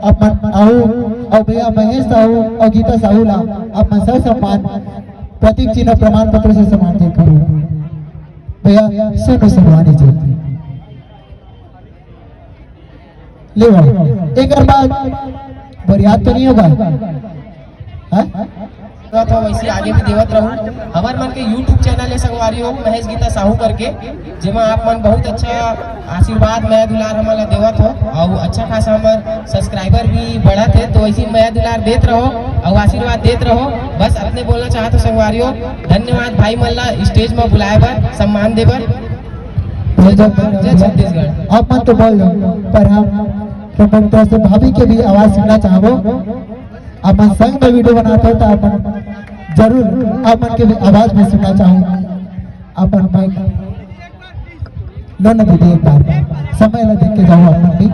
अपन आओ भैया महेश साहू और गीता साहू ला अपन सब सम्मान प्रतीक चिन्ह प्रमाण पत्र से सम्मानित करो। भैया सोनू सरवानी जी ले एक बाद बरियात तो नहीं होगा तो वैसे आगे भी देवत रहूं। हमार मन के YouTube चैनल है संगवारी हो महेश गीता साहू करके, जेमा आप मन बहुत अच्छा आशीर्वाद मैं दुलार हमला देवत हो और अच्छा खासा हमार सब्सक्राइबर भी बढ़त है। तो वैसे मैं दुलार देत रहो और आशीर्वाद देत रहो। बस अपने बोलना चाहत हो संगवारी हो, धन्यवाद भाई मल्ला स्टेज में बुलाए बर सम्मान दे बर। जय छत्तीसगढ़। आप मन तो बोल दो पर हम से भाभी के भी आवाज सुनना चाहो। अपन संग में वीडियो बनाते हो तो अपन जरूर अपन के भी आवाज में सुनना चाहूँ। अपन माइक लो न दीदी एक बार समय ल देख के जाओ अपन भी।